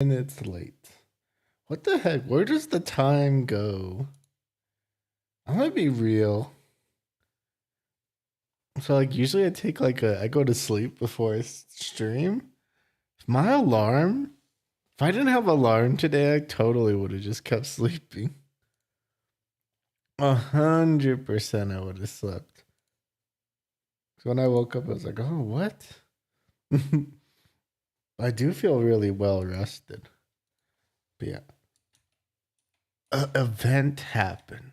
Minutes late. What the heck? Where does the time go? I'm gonna be real. So like usually I go to sleep before I stream. My alarm, if I didn't have alarm today, I totally would have just kept sleeping. 100% I would have slept. So when I woke up, I was like, oh, what? I do feel really well rested. But yeah. An event happened.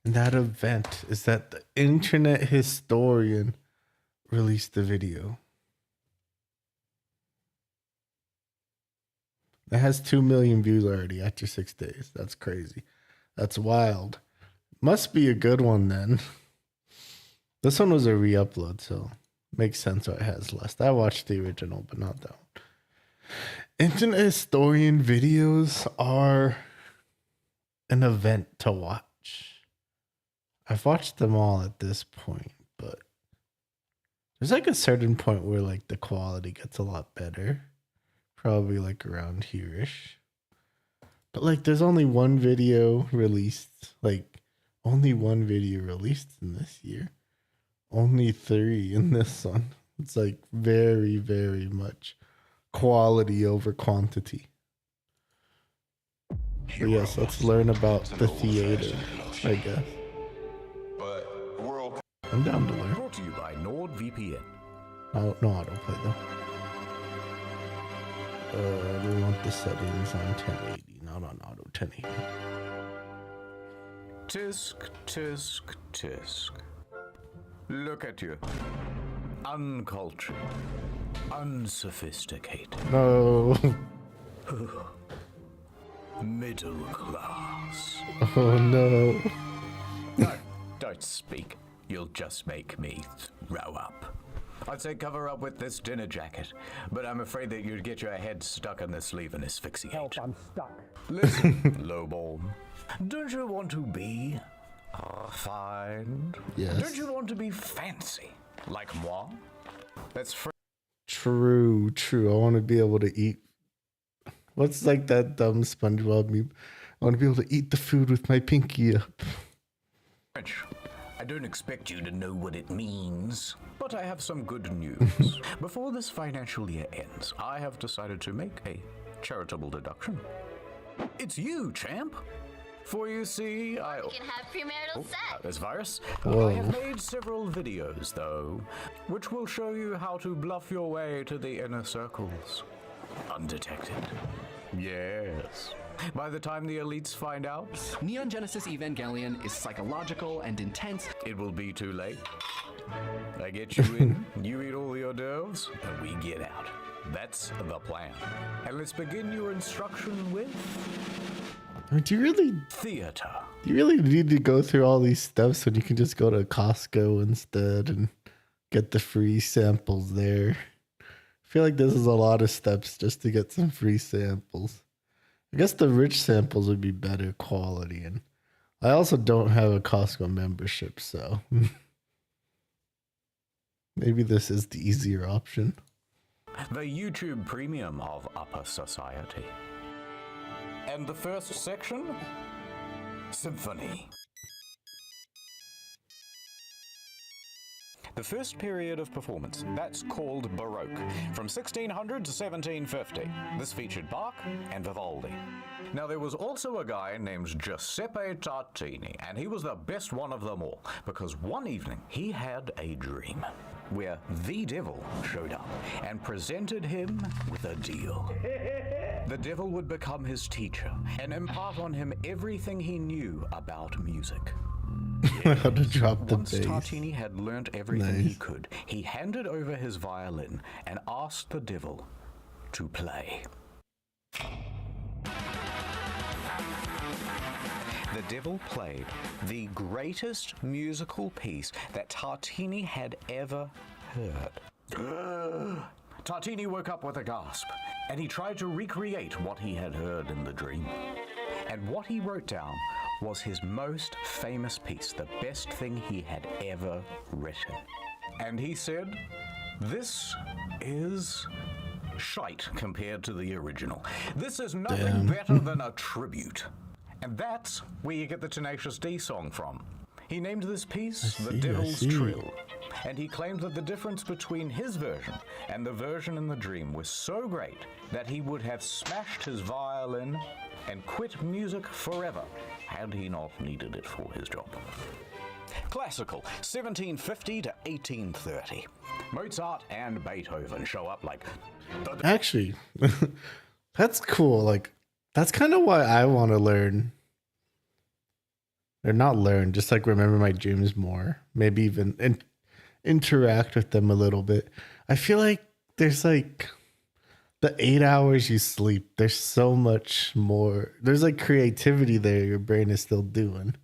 And that event is that the internet historian released the video. It has 2 million views already after 6 days. That's crazy. That's wild. Must be a good one then. This one was a re-upload, so makes sense why it has less. I watched the original, but not that one. Internet historian videos are an event to watch. I've watched them all at this point, but there's like a certain point where like the quality gets a lot better. Probably like around here-ish. But like there's only one video released, only one video released in this year. Only 3 in this one. It's like very, very much quality over quantity. But yes, let's learn about the theater, I guess. I'm down to learn. Brought to you by NordVPN. Oh, no autoplay though. We want the settings on 1080, not on auto 1080. Tisk, tisk, tisk. Look at you. Uncultured. Unsophisticated. No. Middle class. Oh no. No, don't speak. You'll just make me throw up. I'd say cover up with this dinner jacket, but I'm afraid that you'd get your head stuck in the sleeve and asphyxiate. Help, I'm stuck. Listen, lowborn. Don't you want to be refined? Yes. Don't you want to be fancy, like moi? That's True. I want to be able to eat. What's like that dumb SpongeBob meme? I want to be able to eat the food with my pinky up. French. I don't expect you to know what it means, but I have some good news. Before this financial year ends, I have decided to make a charitable deduction. It's you, champ. For you see, I can have premarital sex. There's virus. Whoa. I have made several videos, though, which will show you how to bluff your way to the inner circles. Undetected. Yes. By the time the elites find out, Neon Genesis Evangelion is psychological and intense. it will be too late. I get you in, you eat all the hors d'oeuvres, and we get out. That's the plan. And let's begin your instruction with I mean, do theater. you really need to go through all these steps when you can just go to Costco instead and get the free samples there? I feel like this is a lot of steps just to get some free samples. I guess the rich samples would be better quality, and I also don't have a Costco membership, so maybe this is the easier option. The YouTube premium of upper society. And the first section? Symphony. The first period of performance, that's called Baroque, from 1600 to 1750. This featured Bach and Vivaldi. Now there was also a guy named Giuseppe Tartini, and he was the best one of them all, because one evening he had a dream where the devil showed up and presented him with a deal. The devil would become his teacher and impart on him everything he knew about music. How to drop the Once bass. Tartini had learnt everything he Nice. could, he handed over his violin and asked the devil to play. The devil played the greatest musical piece that Tartini had ever heard. Tartini woke up with a gasp, and he tried to recreate what he had heard in the dream. And what he wrote down was his most famous piece, the best thing he had ever written. And he said, "This is shite compared to the original. This is nothing better than a tribute. And that's where you get the Tenacious D song from. He named this piece The Devil's Trill, and he claimed that the difference between his version and the version in the dream was so great that he would have smashed his violin and quit music forever had he not needed it for his job. Classical, 1750 to 1830. Mozart and Beethoven show up like... Actually, that's cool. Like, that's kind of why I want to learn. Or not learn, just like remember my dreams more. Maybe even interact with them a little bit. I feel like there's like the 8 hours you sleep, there's so much more. There's like creativity there your brain is still doing.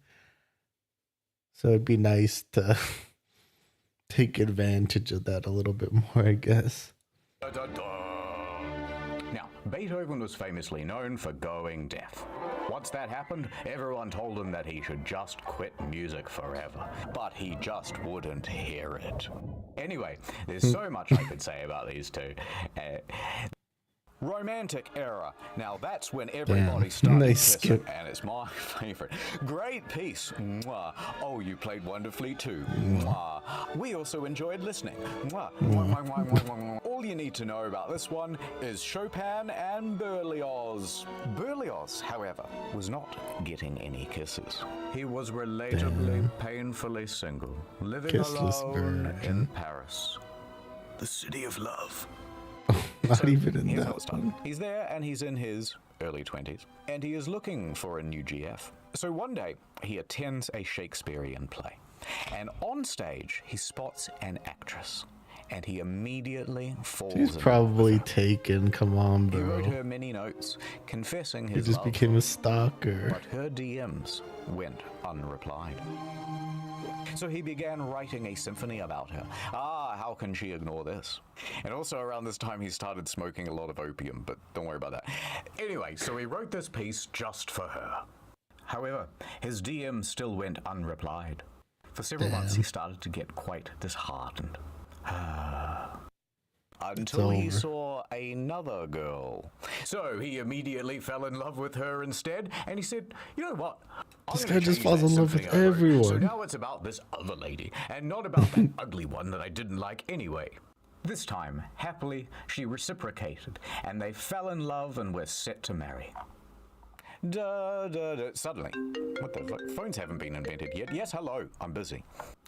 So it'd be nice to take advantage of that a little bit more, I guess. Now, Beethoven was famously known for going deaf. Once that happened, everyone told him that he should just quit music forever. But he just wouldn't hear it. Anyway, there's so much I could say about these two. Romantic era. Now that's when everybody started kissing, and it's my favorite. Great piece. Mwah. Oh, you played wonderfully too. Mwah. We also enjoyed listening. Mwah. Mwah, mwah, mwah, mwah, mwah. All you need to know about this one is Chopin and Berlioz. Berlioz, however, was not getting any kisses. He was relatably, painfully single, living alone in Paris, the city of love. Not even in that one. He's there and he's in his early 20s and he is looking for a new GF. So one day he attends a Shakespearean play and on stage he spots an actress and he immediately falls in love. She's probably taken, come on, bro. He wrote her many notes confessing his love. He just became a stalker. But her DMs went unreplied. So he began writing a symphony about her. How can she ignore this? And also around this time he started smoking a lot of opium, but don't worry about that. Anyway, so he wrote this piece just for her. However, his DM still went unreplied. For several months he started to get quite disheartened. Until he saw another girl. So he immediately fell in love with her instead, and he said, you know what? This guy just falls in love with everyone. So now it's about this other lady, and not about that ugly one that I didn't like anyway. This time, happily, she reciprocated, and they fell in love and were set to marry. Suddenly, what the fuck? Phones haven't been invented yet. Yes, hello, I'm busy.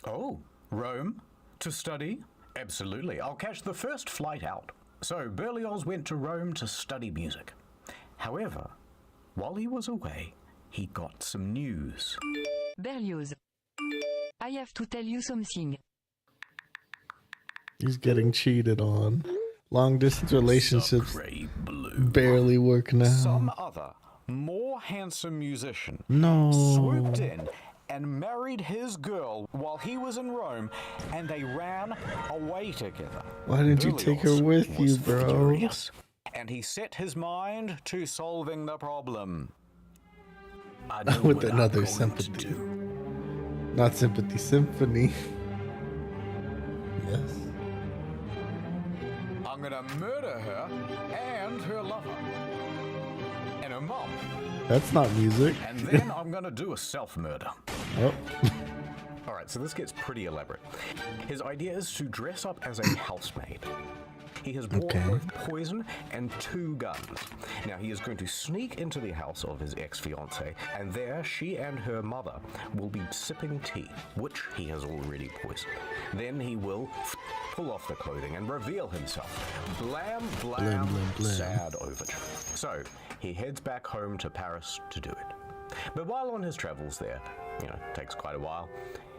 Oh, Rome? To study? Absolutely, I'll catch the first flight out. So Berlioz went to Rome to study music. However, while he was away, he got some news. Berlioz, I have to tell you something. He's getting cheated on. Long distance relationships barely work now. Some other, more handsome musician swooped in and married his girl while he was in Rome, and they ran away together. Why didn't you take her with you, bro? Furious, and he set his mind to solving the problem. With another sympathy. Not sympathy, symphony. Yes. I'm gonna murder her and her lover. And her mom. That's not music. And then I'm gonna do a self-murder. Oh. Alright, so this gets pretty elaborate. His idea is to dress up as a housemaid. He has bought both poison and 2 guns. Now he is going to sneak into the house of his ex-fiancée, and there she and her mother will be sipping tea, which he has already poisoned. Then he will pull off the clothing and reveal himself. Blam, blam, sad overture. So he heads back home to Paris to do it. But while on his travels there, it takes quite a while,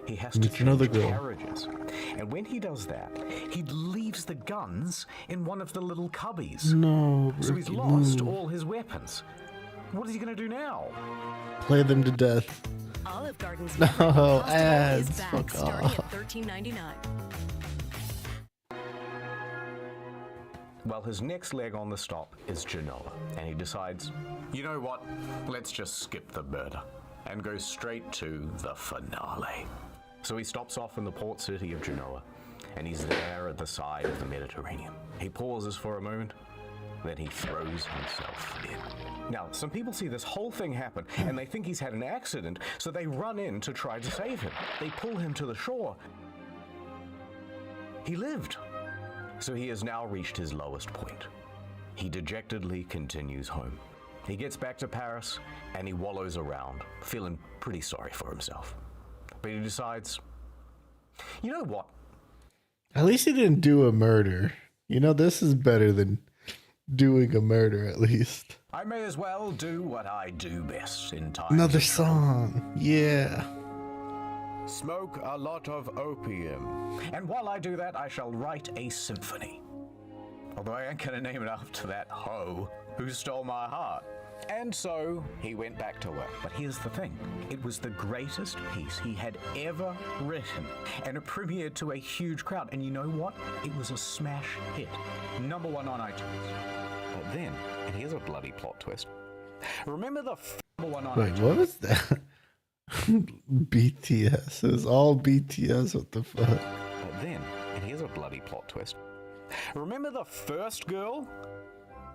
he has to change carriages. And when he does that, he leaves the guns in one of the little cubbies. No, so he's lost all his weapons. What is he going to do now? Play them to death. Olive Garden's no, ads. Fuck off. At $13.99. Well, his next leg on the stop is Genoa, and he decides, you know what? Let's just skip the murder and go straight to the finale. So he stops off in the port city of Genoa, and he's there at the side of the Mediterranean. He pauses for a moment, then he throws himself in. Now, some people see this whole thing happen and they think he's had an accident, so they run in to try to save him. They pull him to the shore. He lived. So he has now reached his lowest point. He dejectedly continues home. He gets back to Paris and he wallows around, feeling pretty sorry for himself. But he decides, you know what? At least he didn't do a murder. You know, this is better than doing a murder, at least. I may as well do what I do best in time. Another song. Yeah. Smoke a lot of opium. And while I do that, I shall write a symphony. Although I ain't gonna name it after that hoe who stole my heart. And so he went back to work. But here's the thing. It was the greatest piece he had ever written. And it premiered to a huge crowd. And you know what? It was a smash hit. #1 on iTunes. But then, and here's a bloody plot twist. Remember the #1 on Wait, iTunes? what was that? BTS. It was all BTS. What the fuck? But then, and here's a bloody plot twist. Remember the first girl?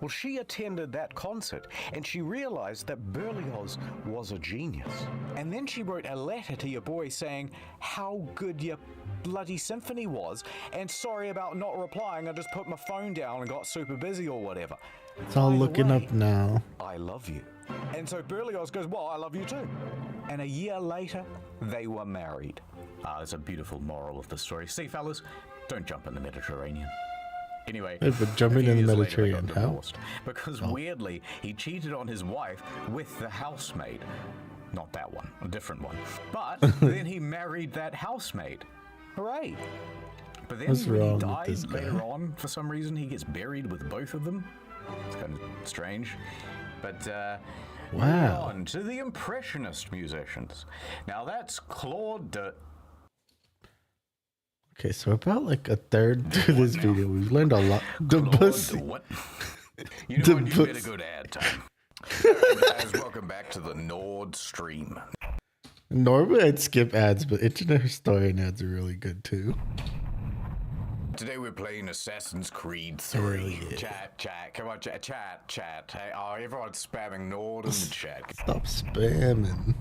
Well, she attended that concert and she realized that Berlioz was a genius. And then she wrote a letter to your boy saying how good your bloody symphony was, and sorry about not replying, I just put my phone down and got super busy or whatever. It's all By the looking way, up now. I love you. And so Berlioz goes, well, I love you too. And a year later, they were married. There's a beautiful moral of the story. See, fellas, don't jump in the Mediterranean. Anyway, Hey, but jumping a few in the years later, they got Mediterranean, how? divorced because weirdly, he cheated on his wife with the housemaid. Not that one, a different one. But then he married that housemaid. Hooray. But then What's when he wrong with died this guy? later on, for some reason, he gets buried with both of them. It's kind of strange. But moving Wow. on to the Impressionist musicians. Now that's Claude de... Okay, so about like a third through this video, we've learned a lot. The Claude pussy. de what? You know The what? You better pussy. go to ad time. Guys, welcome back to the Nord Stream. Normally I'd skip ads, but Internet Historian ads are really good too. Today we're playing Assassin's Creed 3. Hell yeah. Chat. Come on, chat. Hey, oh, everyone's spamming Nord in the chat. Stop spamming.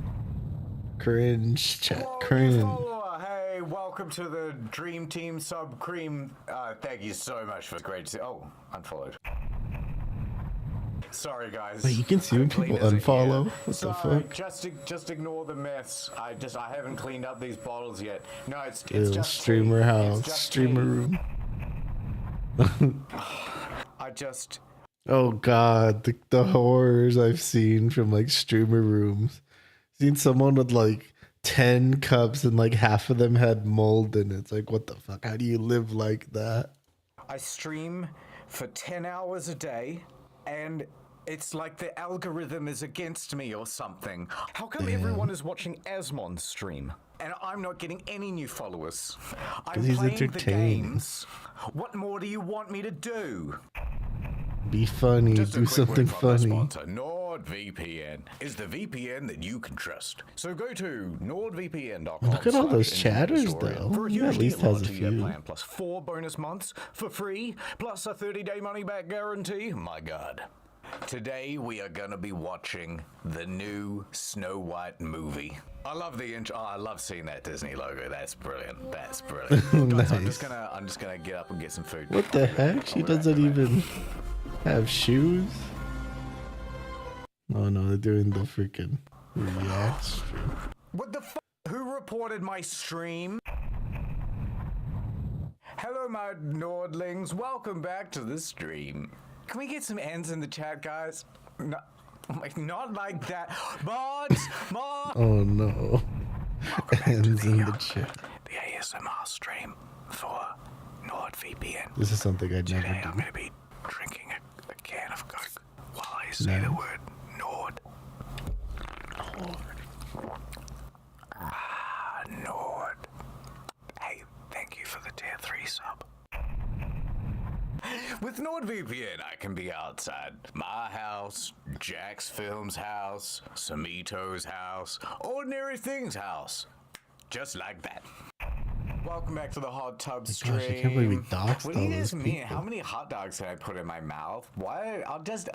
Cringe, chat, Hello, cringe. follower. Hey, welcome to the Dream Team Sub Cream. Thank you so much for the great. Oh, unfollowed. Sorry, guys. Wait, you can see when Clean people as a unfollow? year. What the Sorry, fuck? just ignore the mess. I haven't cleaned up these bottles yet. No, it's Ew, just streamer tea. house, It's just streamer tea. room. I just. Oh god, the horrors I've seen from like streamer rooms. Seen someone with like 10 cups and like half of them had mold in it. It's like, what the fuck? How do you live like that? I stream for 10 hours a day, and it's like the algorithm is against me or something. How come everyone is watching Asmon's stream, and I'm not getting any new followers? I'm he's playing the entertaining. games. What more do you want me to do? Be funny, Just a do quick something word from the funny. sponsor, NordVPN is the VPN that you can trust. So go to nordvpn.com. Look at all those /Internet chatters, Historian though. For a He at huge least deal on has a a 2-year few. plan plus 4 bonus months for free, plus a 30-day money-back guarantee. My God. Today we are gonna be watching the new Snow White movie. I love the intro. Oh, I love seeing that Disney logo. That's brilliant. That's brilliant. Guys, I'm just gonna get up and get some food. What the heck? She doesn't even have shoes? Oh no, they're doing the freaking react stream. What the f? Who reported my stream? Hello, my Nordlings. Welcome back to the stream. Can we get some ends in the chat, guys? No, not like that. Mods! Mods! Oh no. Hands in the chat. The ASMR stream for NordVPN. This is something I'd never Today I'm do. going to be drinking a can of Coke while I say the Nice. word Nord. Nord. Hey, thank you for the tier 3 sub. With NordVPN, I can be outside my house, Jack's Films house, Samito's house, Ordinary Things house. Just like that. Welcome back to the hot tub Gosh, stream. I can't believe we doxed What do all you those guys mean? people. How many hot dogs did I put in my mouth? What? I'll just.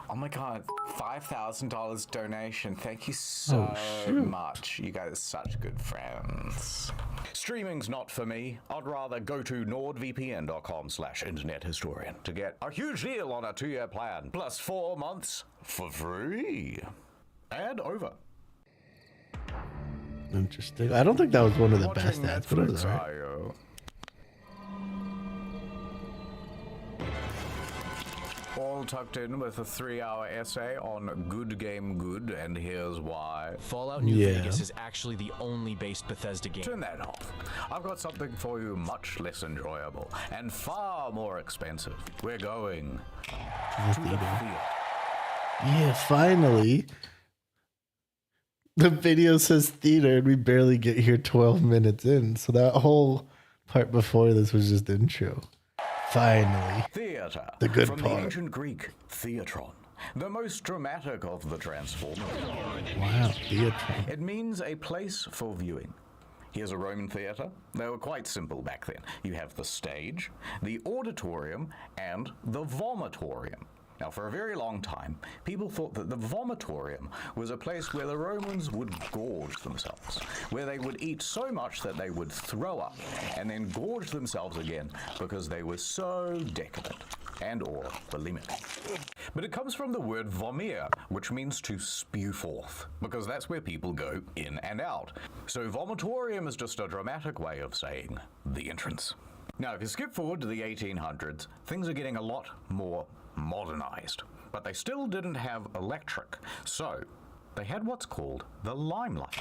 Oh my god, $5,000 donation. Thank you so much. You guys are such good friends. Streaming's not for me. I'd rather go to nordvpn.com/internet historian to get a huge deal on a 2-year plan, plus 4 months for free. Ad over. Interesting. I don't think that was one of the Watching best ads, but it was Netflix, alright. are you? All tucked in with a 3-hour essay on Good Game Good, and here's why. Fallout New Yeah. Vegas is actually the only based Bethesda game. Turn that off. I've got something for you much less enjoyable and far more expensive. We're going to the theater. Yeah, finally. The video says theater, and we barely get here 12 minutes in. So that whole part before this was just intro. Finally. Theater. The good From part. the ancient Greek, theatron. The most dramatic of the Transformers. Wow, theater. It means a place for viewing. Here's a Roman theater. They were quite simple back then. You have the stage, the auditorium, and the vomitorium. Now, for a very long time, people thought that the vomitorium was a place where the Romans would gorge themselves, where they would eat so much that they would throw up and then gorge themselves again because they were so decadent and or bulimic. But it comes from the word vomere, which means to spew forth, because that's where people go in and out. So vomitorium is just a dramatic way of saying the entrance. Now, if you skip forward to the 1800s, things are getting a lot more modernized, but they still didn't have electric, so they had what's called the limelight.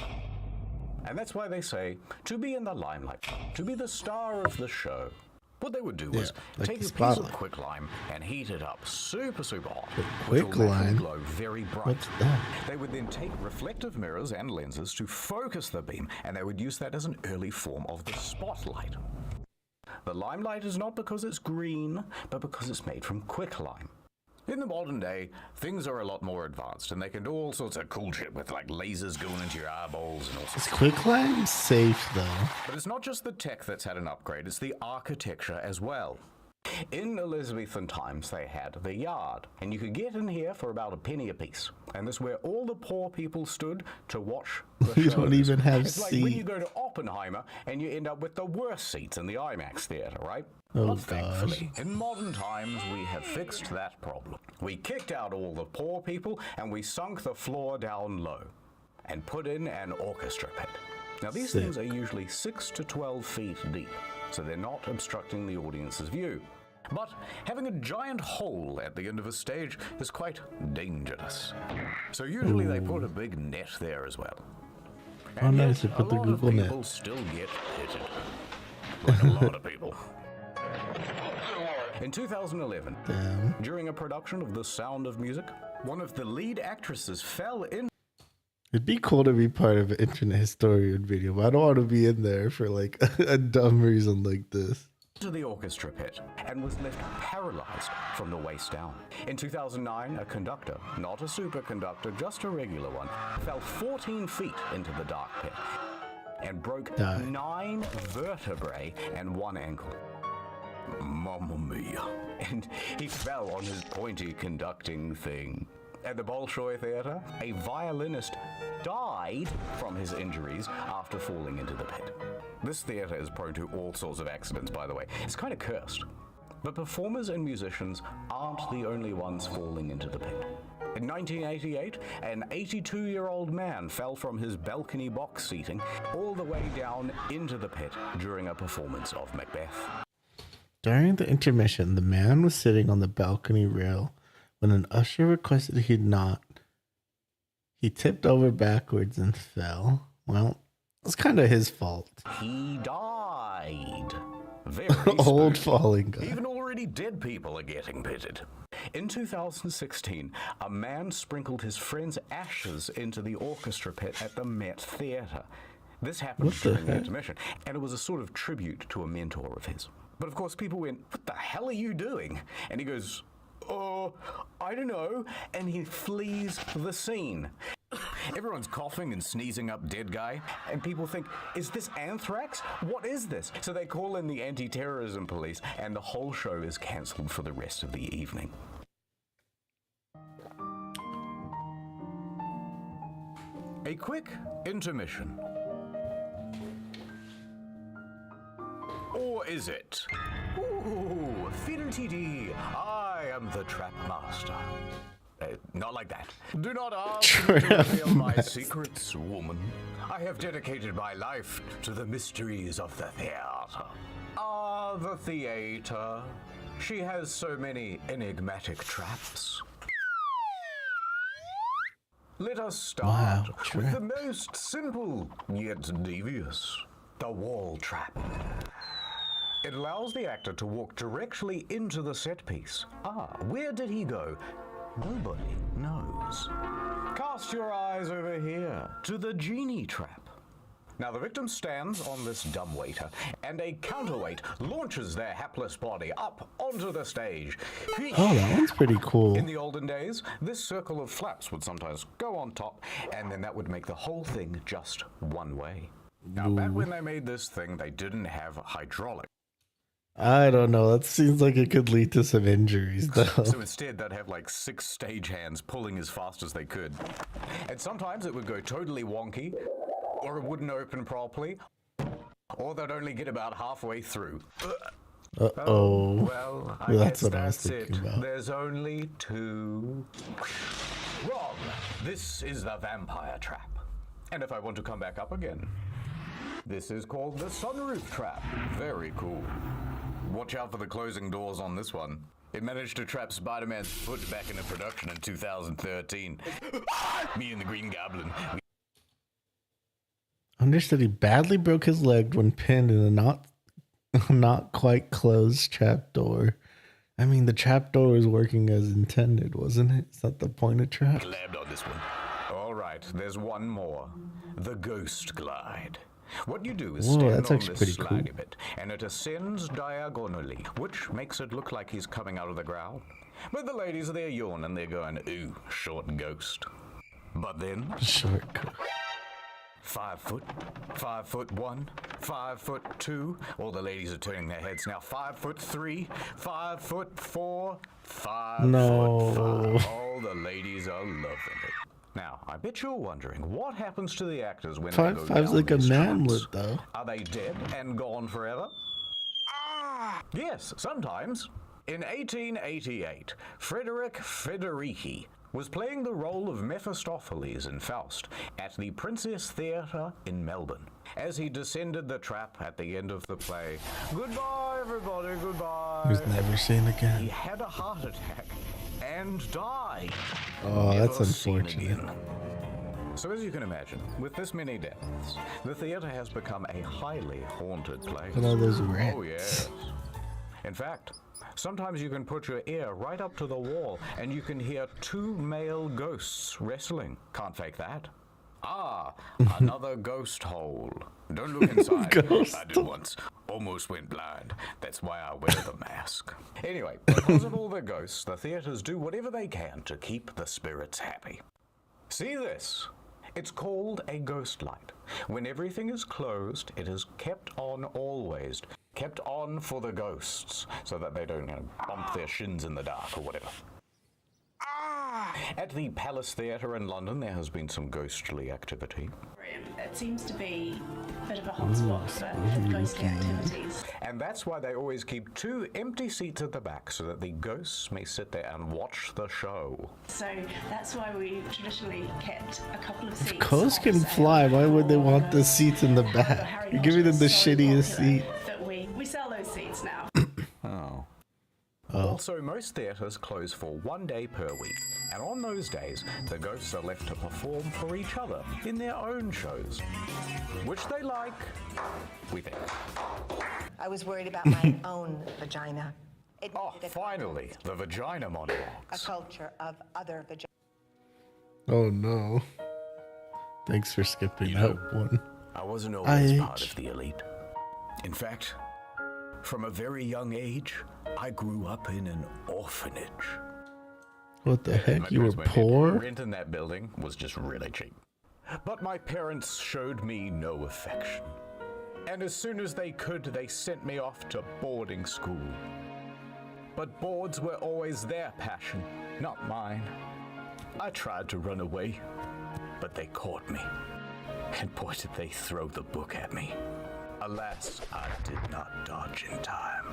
And that's why they say to be in the limelight, to be the star of the show. What they would do was like take the a piece of spotlight. quicklime and heat it up super hot. Quicklime? Glow very bright. What's that? They would then take reflective mirrors and lenses to focus the beam, and they would use that as an early form of the spotlight. The limelight is not because it's green, but because it's made from quicklime. In the modern day, things are a lot more advanced, and they can do all sorts of cool shit with like lasers going into your eyeballs and all sorts. Is quicklime safe though? But it's not just the tech that's had an upgrade, it's the architecture as well. In Elizabethan times, they had the yard, and you could get in here for about a penny apiece. And this is where all the poor people stood to watch the You shows. don't even have It's like when you seats. go to Oppenheimer and you end up with the worst seats in the IMAX theater, right? Oh, Well, thankfully, in modern times, we have fixed that problem. We kicked out all the poor people, and we sunk the floor down low and put in an orchestra pit. Now, these Sick. things are usually 6 to 12 feet deep, so they're not obstructing the audience's view. But having a giant hole at the end of a stage is quite dangerous. So usually they put a big net there as well. Oh, And nice, yet, they put a the lot Google of net. people still get pitted. Like a lot of people. In 2011, Damn. during a production of The Sound of Music, one of the lead actresses fell into It'd be cool to be part of an internet historian video, but I don't want to be in there for like a dumb reason like this. the orchestra pit and was left paralyzed from the waist down. In 2009, a conductor, not a superconductor, just a regular one, fell 14 feet into the dark pit and broke Died. 9 vertebrae and 1 ankle. Mamma mia. And he fell on his pointy conducting thing. At the Bolshoi Theatre, a violinist died from his injuries after falling into the pit. This theatre is prone to all sorts of accidents, by the way. It's kind of cursed. But performers and musicians aren't the only ones falling into the pit. In 1988, an 82-year-old man fell from his balcony box seating all the way down into the pit during a performance of Macbeth. During the intermission, the man was sitting on the balcony rail when an usher requested he not. He tipped over backwards and fell. Well, it's kind of his fault. He died. Very Old spooky. falling guy. Even already dead people are getting pitted. In 2016, a man sprinkled his friend's ashes into the orchestra pit at the Met Theatre. This happened What the during the heck? intermission, and it was a sort of tribute to a mentor of his. But of course, people went, "What the hell are you doing?" And he goes, "Oh, I don't know," and he flees the scene. Everyone's coughing and sneezing up dead guy, and people think, is this anthrax? What is this? So they call in the anti-terrorism police, and the whole show is cancelled for the rest of the evening. A quick intermission. Or is it? Ooh, fiddle-tee-dee, I am the trap master. Not like that. Do not ask me to reveal my secrets, woman. I have dedicated my life to the mysteries of the theater. Ah, the theater. She has so many enigmatic traps. Let us start with the most simple yet devious, the wall trap. It allows the actor to walk directly into the set piece. Ah, where did he go? Nobody knows. Cast your eyes over here to the genie trap. Now the victim stands on this dumbwaiter, and a counterweight launches their hapless body up onto the stage. Oh, that one's pretty cool. In the olden days, this circle of flaps would sometimes go on top, and then that would make the whole thing just one way. Now, back when they made this thing, they didn't have hydraulic. I don't know. That seems like it could lead to some injuries, though. So instead, they'd have like 6 stagehands pulling as fast as they could. And sometimes it would go totally wonky, or it wouldn't open properly, or they'd only get about halfway through. Uh-oh. Well, I That's guess what I was that's it. thinking about. There's only 2. Wrong. This is the vampire trap. And if I want to come back up again, this is called the sunroof trap. Very cool. Watch out for the closing doors on this one. It managed to trap Spider-Man's foot back into production in 2013. Me and the Green Goblin. Understood he badly broke his leg when pinned in a not quite closed trapdoor. I mean, the trapdoor was working as intended, wasn't it? Is that the point of trap? Clabbed on this one. All right, there's one more. The ghost glide. What you do is Whoa, stand that's on actually this pretty slag cool. of it, and it ascends diagonally, which makes it look like he's coming out of the ground. But the ladies are there yawning, they're going, ooh, short ghost. But then, Shortcut. 5 foot, 5'1", 5'2". All the ladies are turning their heads now. 5'3", 5'4", 5'5". No. All the ladies are loving it. Now, I bet you're wondering, what happens to the actors when they go 5'5's down like a these manlet, traps? though. Are they dead and gone forever? Yes, sometimes. In 1888, Frederick Federici was playing the role of Mephistopheles in Faust at the Princess Theatre in Melbourne. As he descended the trap at the end of the play, goodbye everybody, goodbye. He was never seen He again. had a heart attack and died. Oh, that's Never seen unfortunate. again. So as you can imagine, with this many deaths, the theatre has become a highly haunted place. Look at all those rats. Oh yes. In fact, sometimes you can put your ear right up to the wall and you can hear 2 male ghosts wrestling. Can't fake that. Ah, another ghost hole. Don't look inside. Ghost I did once. Almost went blind. That's why I wear the mask. Anyway, because of all the ghosts, the theatres do whatever they can to keep the spirits happy. See this? It's called a ghost light. When everything is closed, it is kept on always. Kept on for the ghosts, so that they don't bump their shins in the dark or whatever. At the Palace Theatre in London, there has been some ghostly activity. It seems to be a bit of a hotspot for ghostly activities. And that's why they always keep 2 empty seats at the back, so that the ghosts may sit there and watch the show. So that's why we traditionally kept a couple of seats. Ghosts on can sale fly. Why would they for want the seats in the back? Harry You're giving Potter. them the It's so shittiest popular seat. that we sell those seats now. Oh. Oh. Also, most theatres close for 1 day per week, and on those days, the ghosts are left to perform for each other in their own shows, which they like, we think. I was worried about my own vagina. It Oh, needed a finally, the vagina a monologues. culture of other vaginas. Oh no. Thanks for skipping that one. I wasn't always part IH. of the elite. In fact, from a very young age, I grew up in an orphanage. What the heck? My You were parents went in. poor? Rent in that building was just really cheap. But my parents showed me no affection. And as soon as they could, they sent me off to boarding school. But boards were always their passion, not mine. I tried to run away, but they caught me. And boy, did they throw the book at me. Alas, I did not dodge in time.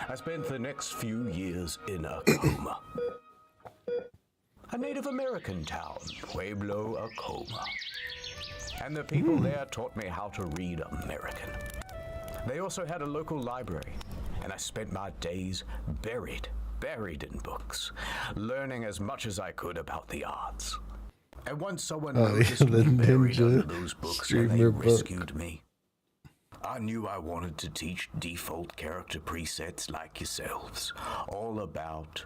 I spent the next few years in a coma. A Native American town, Pueblo, Acoma. And the people there taught me how to read American. They also had a local library, and I spent my days buried in books, learning as much as I could about the arts. And once someone noticed me buried under those books and they rescued me. I knew I wanted to teach default character presets like yourselves, all about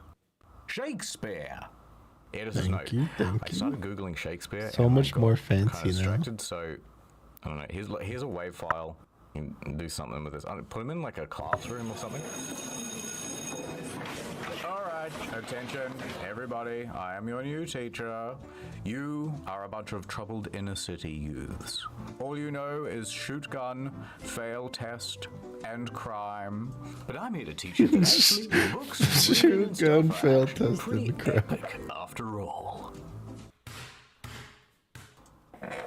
Shakespeare. Editor's note. I started Googling Shakespeare. So much more kind fancy of now. distracted, so I don't know. Here's a WAV file. You can do something with this. Put him in like a classroom or something. Alright, attention, everybody. I am your new teacher. You are a bunch of troubled inner city youths. All you know is shoot gun, fail test, and crime. But I'm here to teach you that actually books, Shoot gun, fail actually test, pretty and crime. epic after all.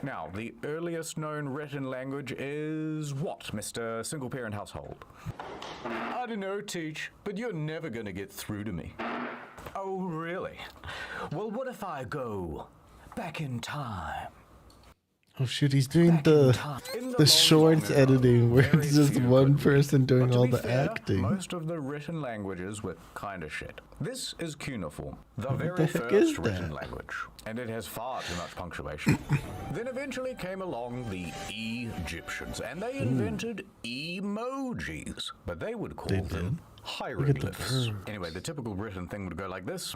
Now, the earliest known written language is what, Mr. Single Parent Household? I don't know, Teach, but you're never gonna get through to me. Oh, really? Well, what if I go back in time? Oh shoot, he's doing the long shorts ago, editing where very it's just few one could person read. doing But to all be the fair, acting. Most of the written languages were kinda shit. This is cuneiform, the What very the heck is first written that? language, and it has far too much punctuation. Then eventually came along the Egyptians, and they invented emojis, but they would call them hieroglyphs. Anyway, the typical written thing would go like this.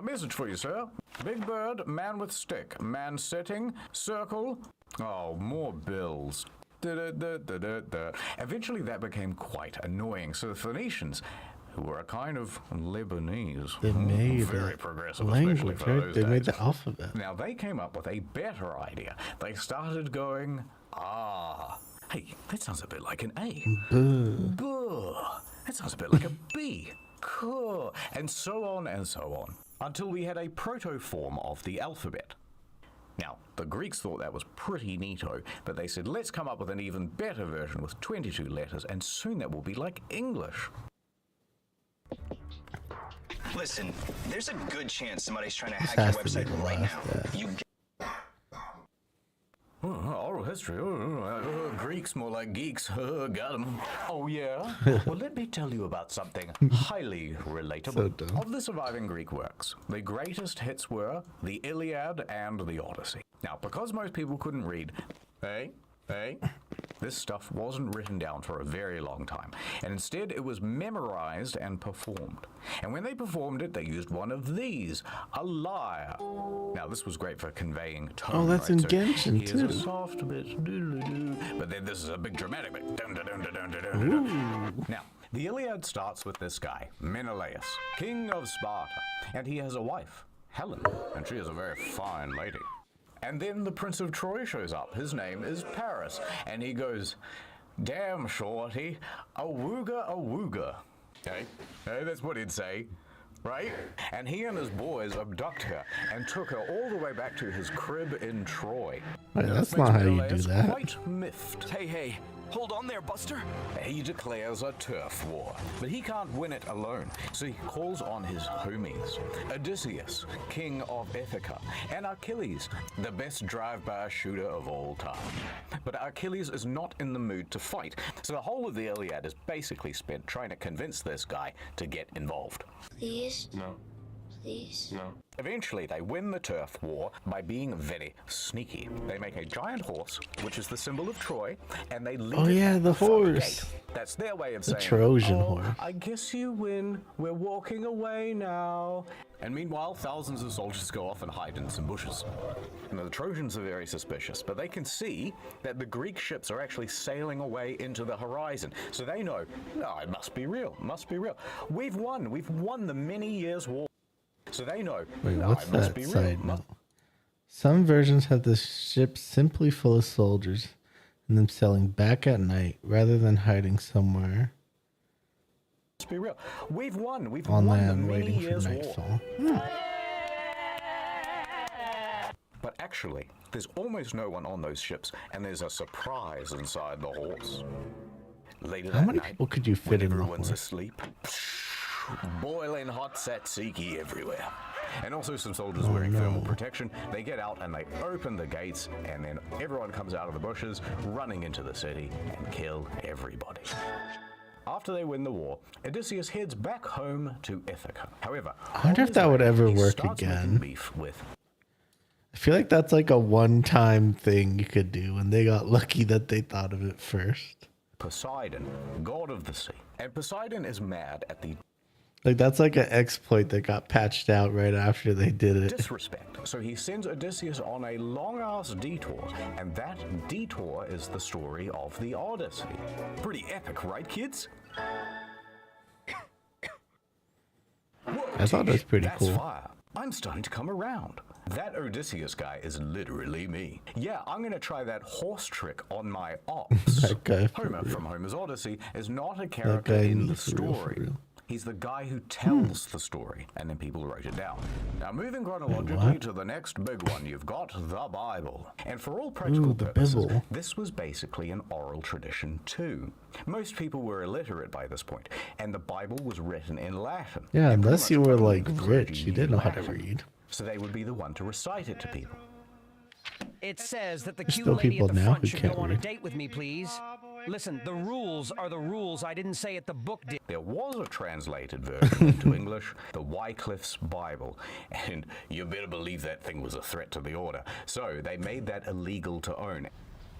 Message for you, sir. Big bird, man with stick, man sitting, circle. Oh, more bills. Eventually that became quite annoying, so the Phoenicians, who were a kind of Lebanese, They made very a progressive, especially language, for right? those They made days. the alphabet. Now they came up with a better idea. They started going, hey, that sounds a bit like an A. Buh. That sounds a bit like a B. Cool. And so on and so on, until we had a proto-form of the alphabet. Now, the Greeks thought that was pretty neato, but they said, let's come up with an even better version with 22 letters, and soon that will be like English. Listen, there's a good chance somebody's trying to This hack your has to be website the right last, now. yeah. You Oral history. Greeks more like geeks. Got 'em. Oh, yeah? Well, let me tell you about something highly relatable. So dumb. Of the surviving Greek works, the greatest hits were the Iliad and the Odyssey. Now, because most people couldn't read, this stuff wasn't written down for a very long time, and instead it was memorized and performed. And when they performed it, they used one of these, a lyre. Now, this was great for conveying tone. Oh, that's right? in So Genshin, here's too. a soft bit, doo-doo-doo, but then this is a big dramatic bit. Dun-dun-dun-dun-dun-dun-dun. Now, the Iliad starts with this guy, Menelaus, king of Sparta, and he has a wife, Helen, and she is a very fine lady. And then the Prince of Troy shows up. His name is Paris, and he goes, damn, shorty, awooga, awooga. Hey, that's what he'd say, right? And he and his boys abduct her and took her all the way back to his crib in Troy. Wait, that's This not makes how you do Menelaus that. Quite miffed. Hey, hold on there, Buster. He declares a turf war, but he can't win it alone, so he calls on his homies, Odysseus, king of Ithaca, and Achilles, the best drive-by shooter of all time. But Achilles is not in the mood to fight, so the whole of the Iliad is basically spent trying to convince this guy to get involved. Please? No. Please? No. Eventually, they win the turf war by being very sneaky. They make a giant horse, which is the symbol of Troy, and they leave Oh, it yeah, at the front horse. gate. That's their way of The saying, Trojan "Oh, horse." I guess you win. We're walking away now." And meanwhile, thousands of soldiers go off and hide in some bushes. Now, the Trojans are very suspicious, but they can see that the Greek ships are actually sailing away into the horizon. So they know, no, it must be real, must be real. We've won the many years war. So they know, Wait, no, what's it must that be real. side note? Some versions have the ship simply full of soldiers and them sailing back at night rather than hiding somewhere Let's be real. We've won. We've on won the land many waiting for years war. nightfall. But actually, there's almost no one on those ships, and there's a surprise inside the horse. Later How that many night, people could you when fit in the everyone's horse? asleep, boiling hot tzatziki everywhere. And also some soldiers wearing thermal protection. They get out and they open the gates, and then everyone comes out of the bushes, running into the city and kill everybody. After they win the war, Odysseus heads back home to Ithaca. However, I wonder on if his that would way, ever he work starts making again. beef with I feel like that's like a one-time thing you could do, and they got lucky that they thought of it first. Poseidon, god of the sea. And Poseidon is mad at the Like that's like an exploit that got patched out right after they did it. disrespect. So he sends Odysseus on a long-ass detour, and that detour is the story of the Odyssey. Pretty epic, right, kids? Whoa, I thought that was pretty that's cool. Fire. I'm starting to come around. That Odysseus guy is literally me. Yeah, I'm gonna try that horse trick on my ops. That guy for Homer real. from Homer's Odyssey is not a character guy in me the for real, for story. real. He's the guy who tells the story, and then people wrote it down. Now, moving chronologically what? to the next big one, you've got the Bible. And for all practical the purposes, Bible. this was basically an oral tradition too. Most people were illiterate by this point, and the Bible was written in Latin. Yeah, And pretty unless much you were only like the rich, clergy you knew didn't know how to Latin. read. So they would be the one to recite it to people. It says that the There's cute still lady people at the now front who should can't go on a read. date with me, please. Listen, the rules are the rules. I didn't say it, the book did. There was a translated version into English, the Wycliffe's Bible, and you better believe that thing was a threat to the order. So they made that illegal to own.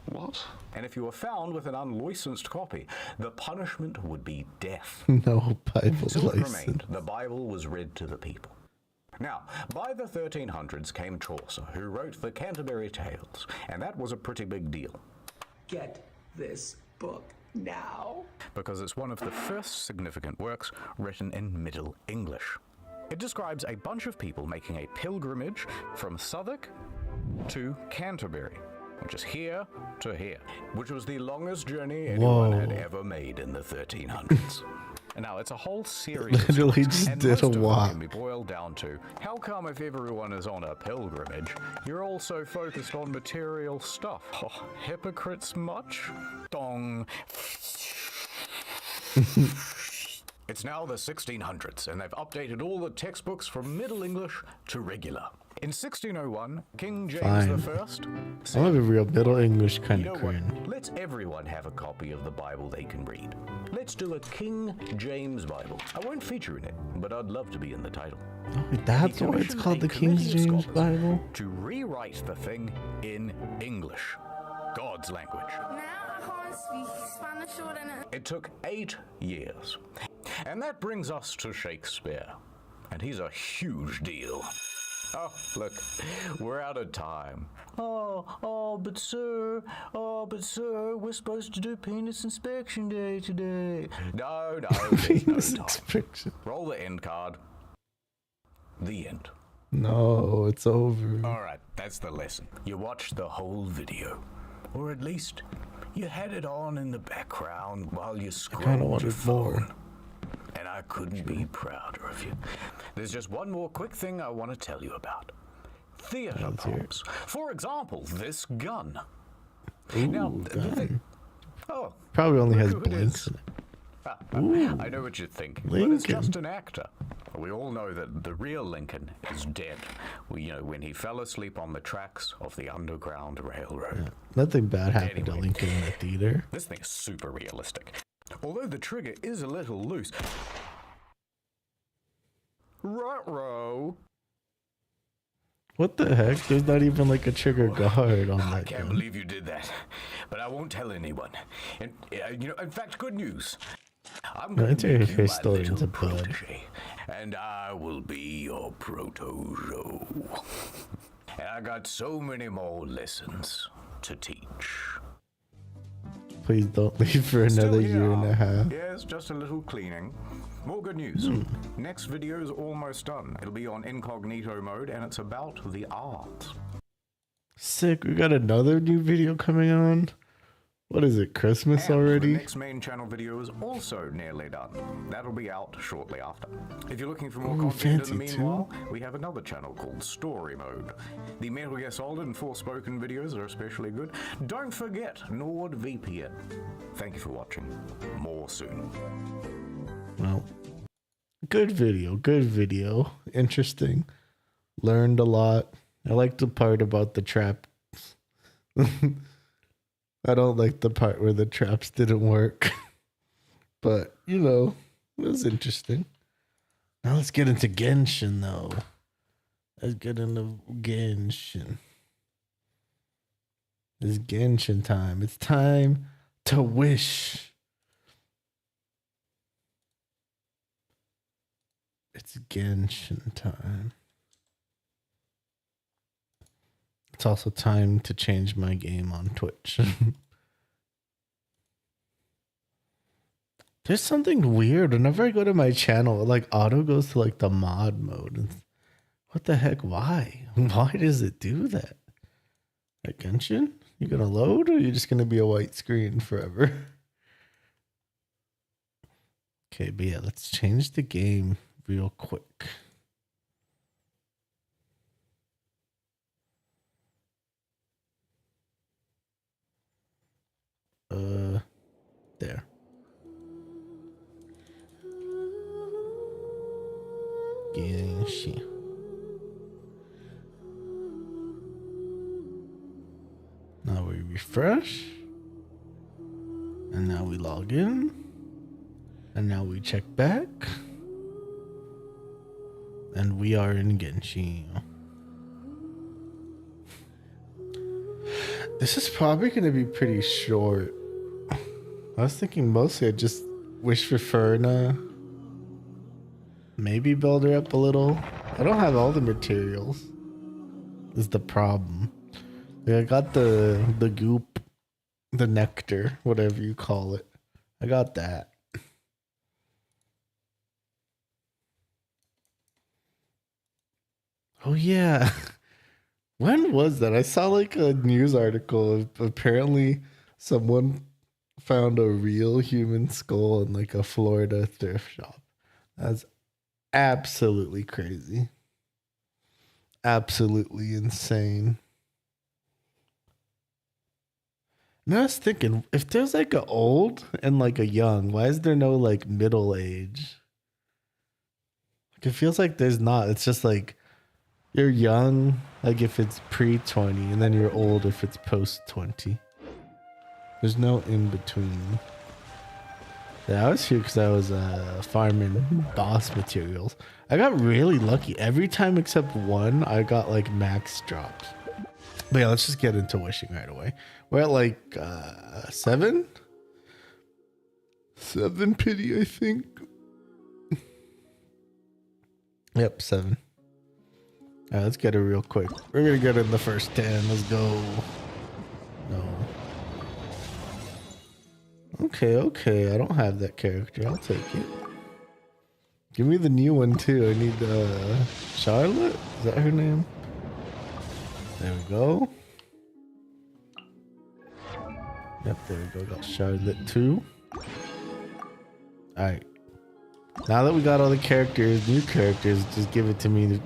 What? And if you were found with an unlicensed copy, the punishment would be death. No Bible So it license. remained. The Bible was read to the people. Now, by the 1300s came Chaucer, who wrote the Canterbury Tales, and that was a pretty big deal. Get this book now. Because it's one of the first significant works written in Middle English. It describes a bunch of people making a pilgrimage from Southwark to Canterbury, which is here to here, which was the longest journey anyone had ever made in the 1300s. And now, it's a whole series Literally of just stories, and did most a of them walk. can be boiled down to, how come if everyone is on a pilgrimage, you're all so focused on material stuff? Oh, hypocrites much? Dong. It's now the 1600s, and they've updated all the textbooks from Middle English to regular. In 1601, King James Fine. I I love a real Middle English kind you of know what? croon. Let's everyone have a copy of the Bible they can read. Let's do a King James Bible. I won't feature in it, but I'd love to be in the title. Oh, that's He why it's commissioned called a the King committee of James scholars Bible. to rewrite the thing in English, God's language. It took 8 years. And that brings us to Shakespeare. And he's a huge deal. Oh, look, we're out of time. But sir, we're supposed to do penis inspection day today. No, there's no time. Inspection. Roll the end card. The end. No, it's over. All right, that's the lesson. You watched the whole video. Or at least, you had it on in the background while you I scrolled kind of your wanted phone. more. And I couldn't be prouder of you. There's just one more quick thing I want to tell you about. Theater props. For example, this gun. Ooh, Now, gun. Oh, Probably only look has who it blinks is. in it. I know what you're thinking, but it's Lincoln. just an actor. We all know that the real Lincoln is dead. When he fell asleep on the tracks of the Underground Railroad. Nothing bad happened to Anyway. Lincoln in the theater. This thing is super realistic. Although the trigger is a little loose. Ruh-roh. What the heck? There's not even like a trigger guard on I that can't gun. believe you did that, but I won't tell anyone. And in fact, good news. I'm No, going it's to your make you my historian's little a bud. protege, and I will be your protozo. And I got so many more lessons to teach. Please don't leave for Still another here. year and a half. Yes, just a little cleaning. More good news. Next video is almost done. It'll be on incognito mode, and it's about the art. Sick. We got another new video coming on. What is it, Christmas And already? the next main channel video is also nearly done. That'll be out shortly after. If you're looking for more content in the fancy meanwhile, we have another channel called Story Mode. The Metal Gear Solid and Forspoken videos are especially good. Don't forget NordVPN. Thank you for watching. More soon. Well, good video. Interesting. Learned a lot. I like the part about the trap. I don't like the part where the traps didn't work. But, you know, it was interesting. Now let's get into Genshin, though. Let's get into Genshin. It's Genshin time. It's time to wish. It's Genshin time. It's also time to change my game on Twitch. There's something weird. Whenever I go to my channel, it like auto goes to like the mod mode. And what the heck? Why? Why does it do that? Like Genshin? You gonna load or are you just gonna be a white screen forever? Okay, but yeah, let's change the game real quick. There. Genshin. Now we refresh. And now we log in. And now we check back. And we are in Genshin. This is probably going to be pretty short. I was thinking mostly I'd just wish for Furina. Maybe build her up a little. I don't have all the materials. Is the problem. Like I got the goop, the nectar, whatever you call it. I got that. Oh yeah. When was that? I saw like a news article. Apparently someone found a real human skull in like a Florida thrift shop. That's absolutely crazy. Absolutely insane. And I was thinking, if there's like a old and like a young, why is there no like middle age? Like it feels like there's not. It's just like you're young, like if it's pre-20, and then you're old if it's post-20. There's no in between. Yeah, I was here because I was farming boss materials. I got really lucky. Every time except one, I got like max drops. But yeah, let's just get into wishing right away. We're at like 7? 7 pity, I think. Yep, 7. All right, let's get it real quick. We're gonna get in the first 10. Let's go. No. Okay. I don't have that character. I'll take it. Give me the new one too. I need Charlotte. Is that her name? There we go. Yep, there we go. Got Charlotte too. All right. Now that we got all the characters, new characters, just give it to me.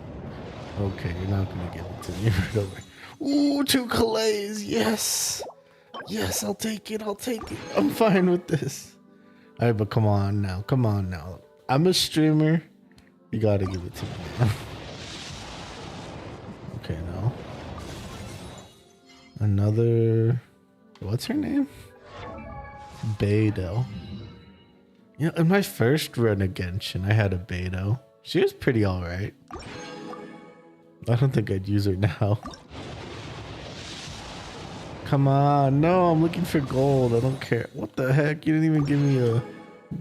Okay, you're not gonna give it to me right away. Ooh, 2 Calays. Yes. Yes, I'll take it. I'm fine with this. All right, but come on now. I'm a streamer. You gotta give it to me now. Okay, now. Another... What's her name? Beidou. You know, in my first run of Genshin, I had a Beidou. She was pretty alright. I don't think I'd use her now. Come on. No, I'm looking for gold. I don't care. What the heck? You didn't even give me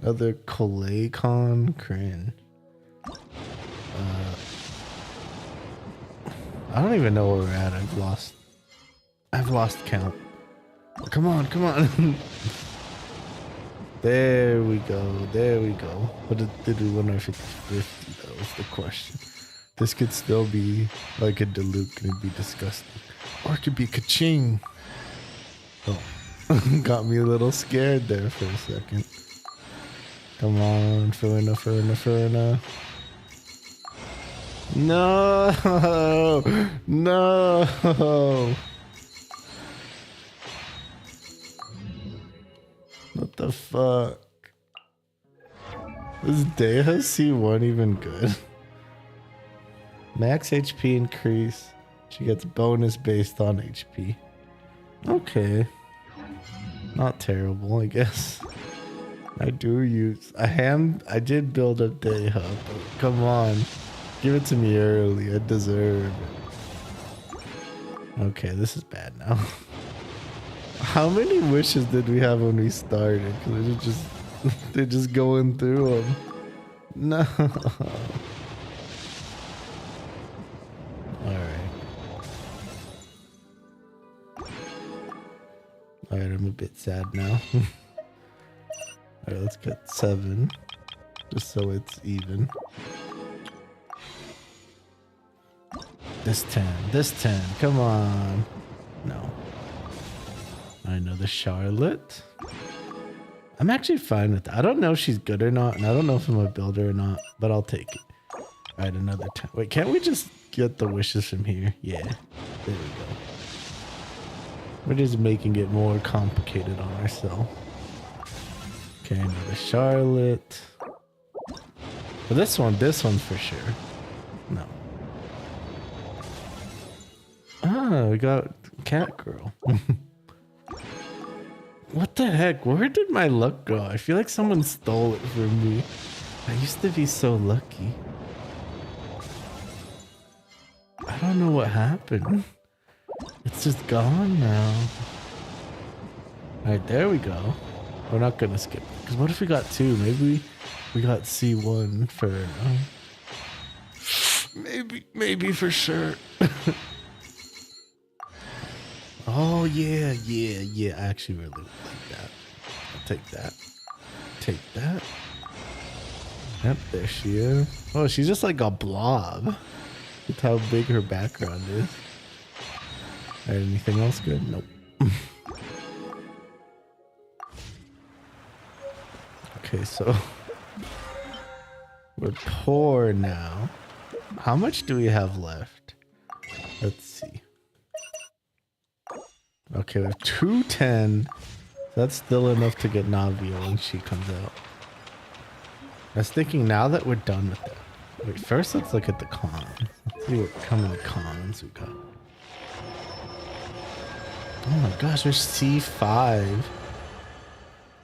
another Kalaycon? Cringe. I don't even know where we're at. I've lost count. Come on. There we go. What did we win our 50? That was the question. This could still be like a Diluc and it'd be disgusting. Or it could be ka-ching. Oh. Got me a little scared there for a second. Come on, Furina, Furina, Furina. No! No! What the fuck? Is Deha C1 even good? Max HP increase. She gets bonus based on HP. Okay. Not terrible, I guess. I do use a hand. I did build a Deha, but come on. Give it to me early. I deserve it. Okay, this is bad now. How many wishes did we have when we started? Because they're just going through them. No. Alright, I'm a bit sad now. Alright, let's get 7. Just so it's even. This 10, come on. No. I know the Charlotte. I'm actually fine with that. I don't know if she's good or not, and I don't know if I'm a builder or not, but I'll take it. Alright, another 10. Wait, can't we just get the wishes from here? Yeah, there we go. We're just making it more complicated on ourselves. Okay, another Charlotte. But this one for sure. No. Ah, we got Cat Girl. What the heck? Where did my luck go? I feel like someone stole it from me. I used to be so lucky. I don't know what happened. It's just gone now. Alright, there we go. We're not gonna skip it. Because what if we got 2? Maybe we got C1 for... maybe for sure. Oh, yeah. I actually really like that. I'll take that. Take that. Yep, there she is. Oh, she's just like a blob. Look how big her background is. Alright, anything else good? Nope. Okay, so we're poor now. How much do we have left? Let's see. Okay, we have 210. That's still enough to get Navia when she comes out. I was thinking now that we're done with that. Wait, first let's look at the cons. Let's see how many cons we got. Oh my gosh, we're C5.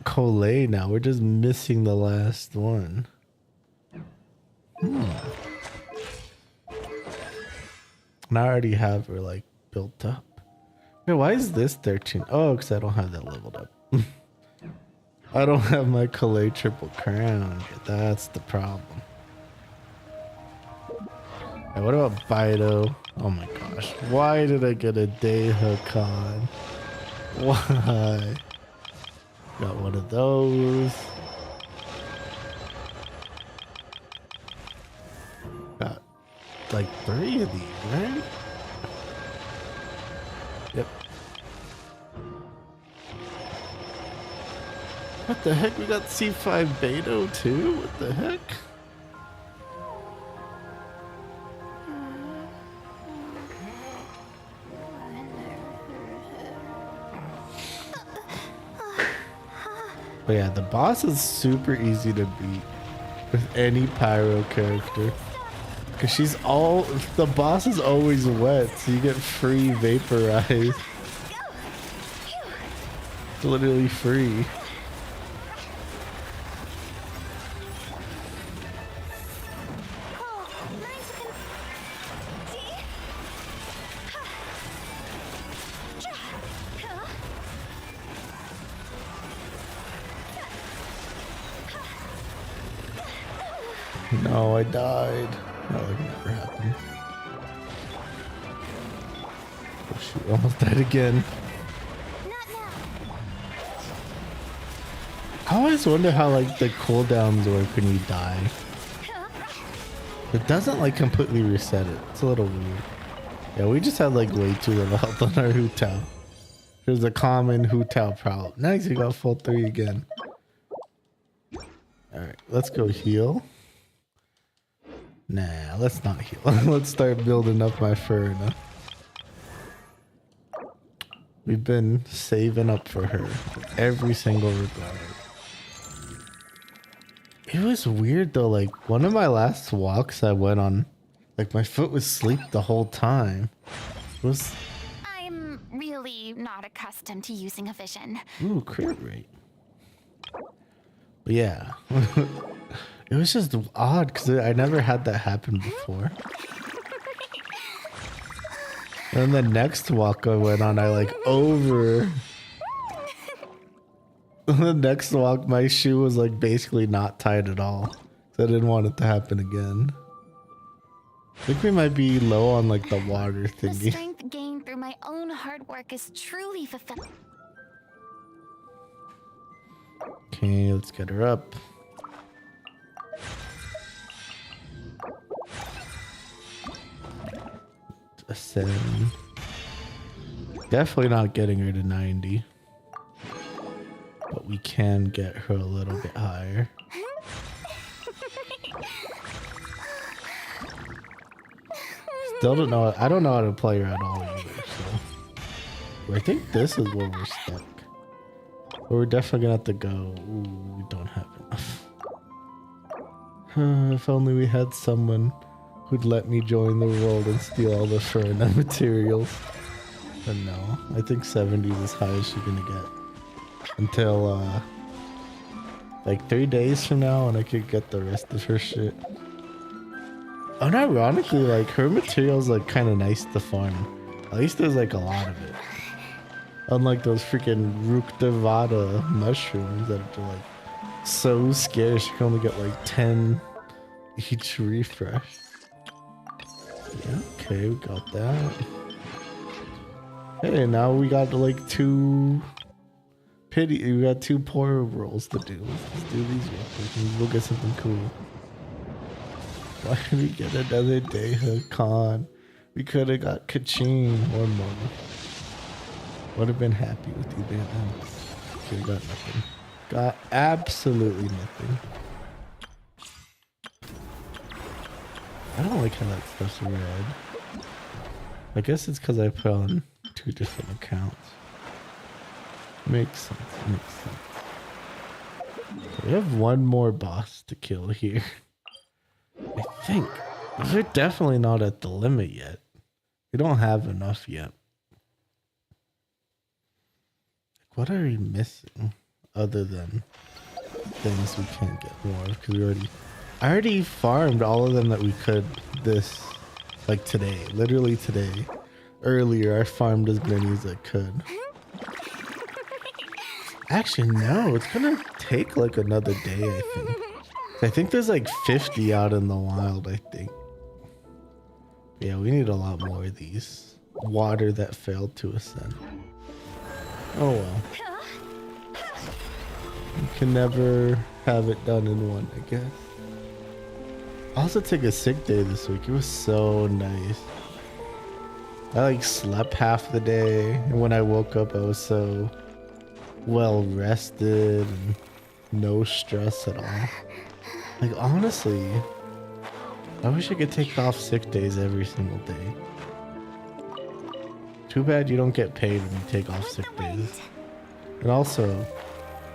Collet now. We're just missing the last one. And I already have her like built up. Wait, why is this 13? Oh, because I don't have that leveled up. I don't have my Collet triple crown. That's the problem. Hey, what about Bido? Oh my gosh. Why did I get a Deha con? Why? Got one of those. Got like 3 of these, right? Yep. What the heck? We got C5 Beto too? What the heck? But yeah, the boss is super easy to beat with any pyro character. Cause the boss is always wet, so you get free vaporize. It's literally free. No, I died. That would never happen. Oh shoot, almost died again. I always wonder how like the cooldowns work when you die. It doesn't like completely reset it. It's a little weird. Yeah, we just had like way too little health on our Hu Tao. There's a common Hu Tao problem. Nice, we got full 3 again. Alright, let's go heal. Nah, let's not heal. Let's start building up my Furina. We've been saving up for her every single regard. It was weird though, like one of my last walks I went on, like my foot was asleep the whole time. It was... I'm really not accustomed to using a vision. Ooh, crit rate. But yeah. It was just odd because I never had that happen before. And the next walk I went on, I like over... The next walk, my shoe was like basically not tied at all. So I didn't want it to happen again. I think we might be low on like the water The thingy. strength gained through my own hard work is truly fulfilling. Okay, let's get her up. Ascend. Definitely not getting her to 90. But we can get her a little bit higher. Still don't know. I don't know how to play her at all either. So I think this is where we're stuck. But we're definitely gonna have to go. Ooh, we don't have enough. If only we had someone who'd let me join the world and steal all the Furina materials. But no, I think 70 is as high as she's gonna get. Until like 3 days from now, and I could get the rest of her shit. Unironically, like her materials like kind of nice to farm. At least there's like a lot of it. Unlike those freaking Rukdavada mushrooms that are like so scarce, you can only get like 10 each refresh. Yeah, okay, we got that. Hey, now we got like 2 pity. We got 2 poor rolls to do. Let's do these real quick and we'll get something cool. Why did we get another day hook con? We could have got Kaching or more. Would have been happy with you, man. Okay, got nothing. Got absolutely nothing. I don't like how that stuff's red. I guess it's because I put on 2 different accounts. Makes sense. Makes sense. We have one more boss to kill here. I think. We're definitely not at the limit yet. We don't have enough yet. What are we missing other than things we can't get more? Because I already farmed all of them that we could this, like today, literally today. Earlier, I farmed as many as I could. Actually, no, it's gonna take like another day, I think. I think there's like 50 out in the wild, I think. Yeah, we need a lot more of these. Water that failed to ascend. Oh well. You can never have it done in one, I guess. I also took a sick day this week. It was so nice. I like slept half the day, and when I woke up I was so well rested and no stress at all. Like honestly, I wish I could take off sick days every single day. Too bad you don't get paid when you take off sick days. And also,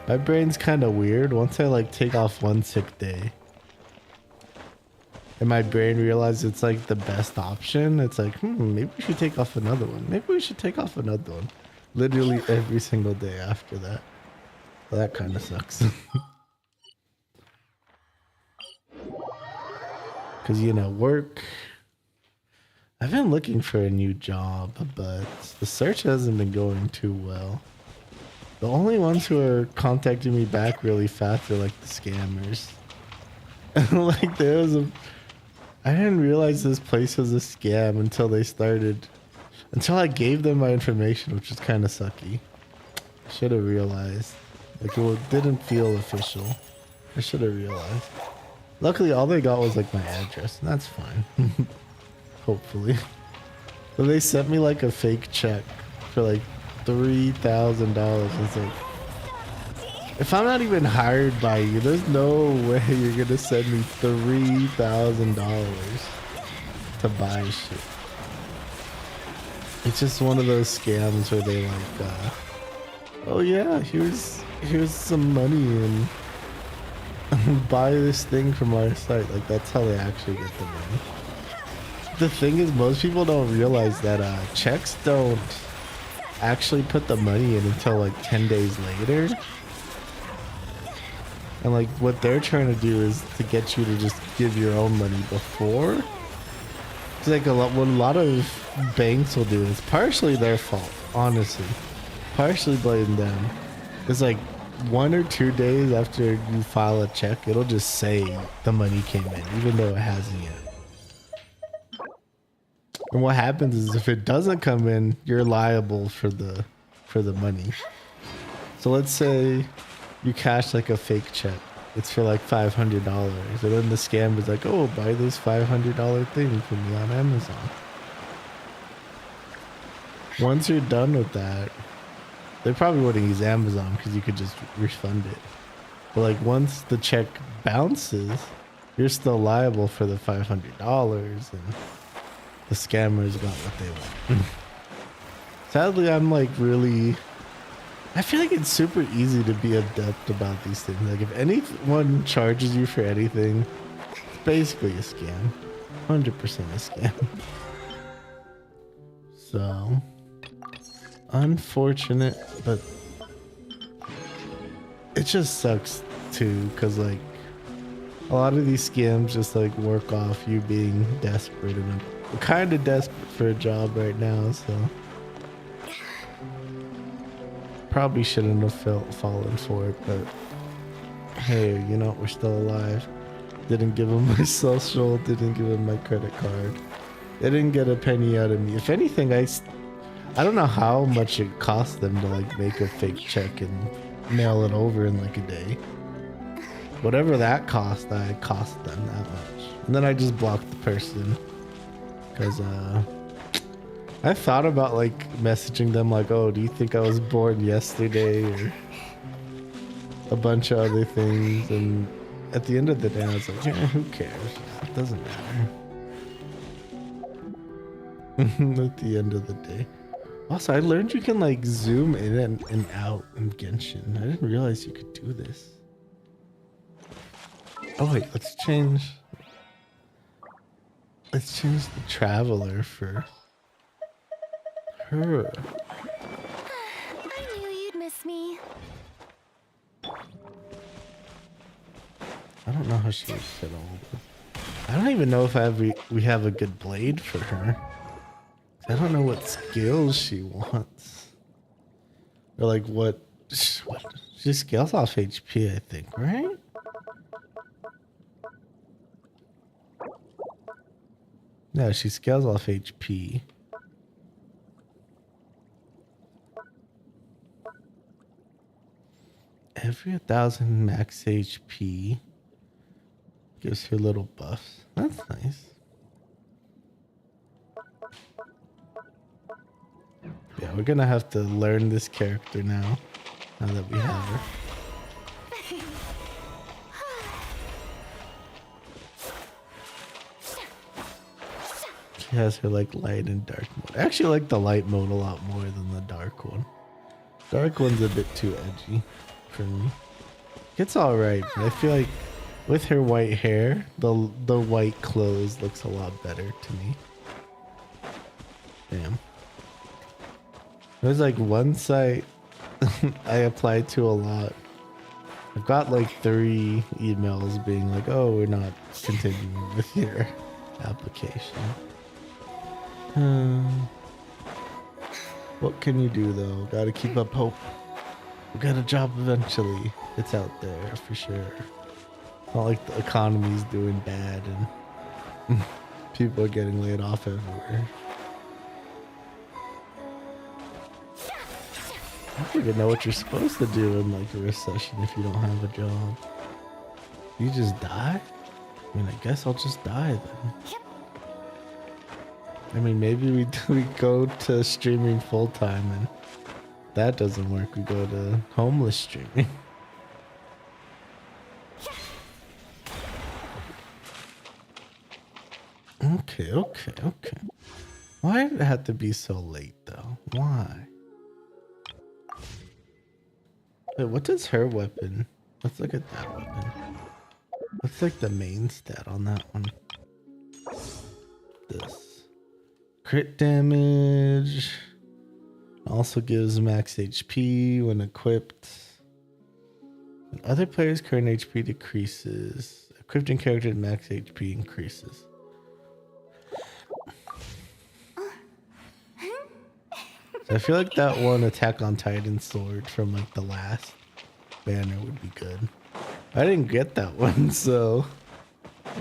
my brain's kind of weird. Once I like take off one sick day and my brain realizes it's like the best option, it's like, maybe we should take off another one. Maybe we should take off another one. Literally every single day after that. Well, that kind of sucks. Because, you know, work. I've been looking for a new job, but the search hasn't been going too well. The only ones who are contacting me back really fast are like the scammers. Like there was I didn't realize this place was a scam until I gave them my information, which is kind of sucky. I should have realized. Like it didn't feel official. I should have realized. Luckily all they got was like my address, and that's fine. Hopefully. But they sent me like a fake check for like $3,000. It's like, if I'm not even hired by you, there's no way you're gonna send me $3,000 to buy shit. It's just one of those scams where they like, oh yeah, here's some money and buy this thing from our site. Like that's how they actually get the money. The thing is, most people don't realize that checks don't actually put the money in until like 10 days later. And like what they're trying to do is to get you to just give your own money before. It's like what a lot of banks will do. It's partially their fault, honestly. Partially blame them. It's like 1 or 2 days after you file a check, it'll just say the money came in, even though it hasn't yet. And what happens is if it doesn't come in, you're liable for the money. So let's say you cash like a fake check. It's for like $500. And then the scam is like, oh, buy this $500 thing from me on Amazon. Once you're done with that, they probably wouldn't use Amazon because you could just refund it. But like once the check bounces, you're still liable for the $500 and the scammers got what they want. Sadly, I'm like really... I feel like it's super easy to be adept about these things. Like if anyone charges you for anything, it's basically a scam. 100% a scam. So, unfortunate, but it just sucks too, because like a lot of these scams just like work off you being desperate, and I'm kind of desperate for a job right now, so probably shouldn't have fallen for it, but hey, you know, we're still alive. Didn't give him my social, didn't give him my credit card. They didn't get a penny out of me. If anything, I don't know how much it cost them to like make a fake check and mail it over in like a day. Whatever that cost, I cost them that much. And then I just blocked the person because I thought about like messaging them like, oh, do you think I was born yesterday, or a bunch of other things. And at the end of the day, I was like, yeah, who cares? It doesn't matter. At the end of the day. Also, I learned you can like zoom in and out in Genshin. I didn't realize you could do this. Oh wait, let's change the traveler for her. I knew you'd miss me. I don't know how she would fit all of them. I don't even know if we have a good blade for her. I don't know what skills she wants. Or like what she scales off HP, I think, right? Yeah, she scales off HP. Every 1,000 max HP gives her little buffs. That's nice. Yeah, we're gonna have to learn this character now that we have her. She has her like light and dark mode. I actually like the light mode a lot more than the dark one. Dark one's a bit too edgy for me. It's alright, but I feel like with her white hair, the white clothes looks a lot better to me. Damn. There's like one site I applied to a lot. I've got like 3 emails being like, oh, we're not continuing with your application. What can you do though? Gotta keep up hope. We'll get a job eventually. It's out there for sure. It's not like the economy's doing bad and people are getting laid off everywhere. I don't even know what you're supposed to do in like a recession if you don't have a job. You just die? I mean, I guess I'll just die then. I mean, maybe we go to streaming full time, and that doesn't work. We go to homeless streaming. Okay. Why did it have to be so late though? Why? Wait, what is her weapon? Let's look at that weapon. What's like the main stat on that one? This. Crit damage. Also gives max HP when equipped. When other players' current HP decreases, equipped and character's max HP increases. So I feel like that one Attack on Titan sword from like the last banner would be good. I didn't get that one, so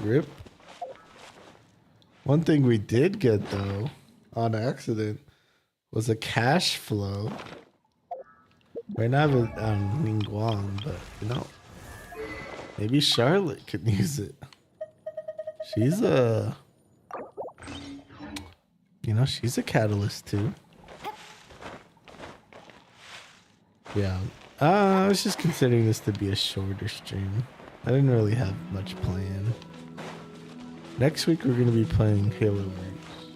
rip. One thing we did get though, on accident, was a cash flow. Right now I have it on Ningguang, but you know, maybe Charlotte could use it. She's a, you know, she's a catalyst too. Yeah, I was just considering this to be a shorter stream. I didn't really have much planned. Next week we're gonna be playing Halo Reach.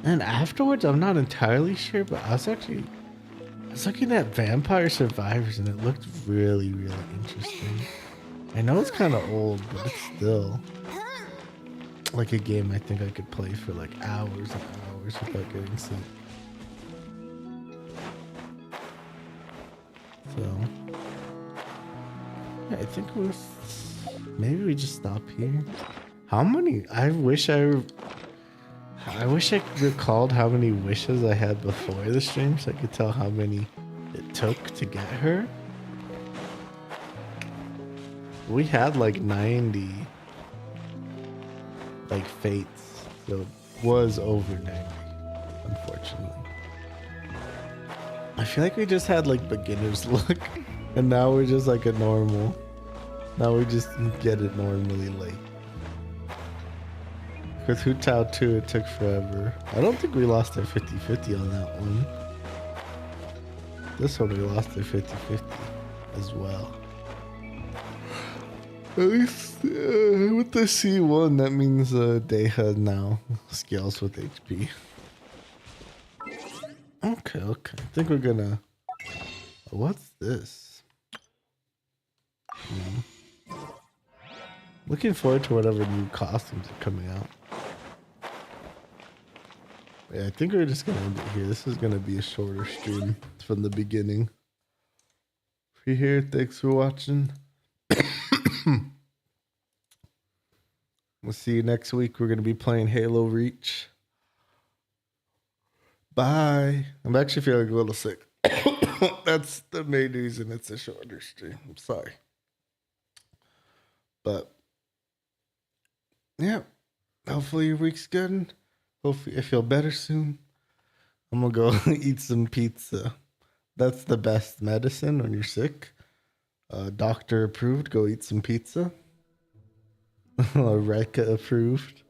And afterwards, I'm not entirely sure, but I was looking at Vampire Survivors and it looked really, really interesting. I know it's kind of old, but it's still like a game I think I could play for like hours and hours without getting sick. So yeah, I think maybe we just stop here. How many? I wish I recalled how many wishes I had before the stream so I could tell how many it took to get her. We had like 90 like fates, so it was over 90, unfortunately. I feel like we just had like beginner's luck, and now we're just like a normal. Now we just get it normally late. With Hu Tao 2, it took forever. I don't think we lost our 50-50 on that one. This one we lost our 50-50 as well. At least with the C1, that means Deha now scales with HP. Okay. I think we're gonna... What's this? Looking forward to whatever new costumes are coming out. Yeah, I think we're just gonna end it here. This is gonna be a shorter stream from the beginning. If you're here, thanks for watching. We'll see you next week. We're gonna be playing Halo Reach. Bye. I'm actually feeling a little sick. That's the main reason it's a shorter stream. I'm sorry. But yeah, hopefully your week's good. Hopefully you feel better soon. I'm gonna go eat some pizza. That's the best medicine when you're sick. Doctor approved, go eat some pizza. Reka approved.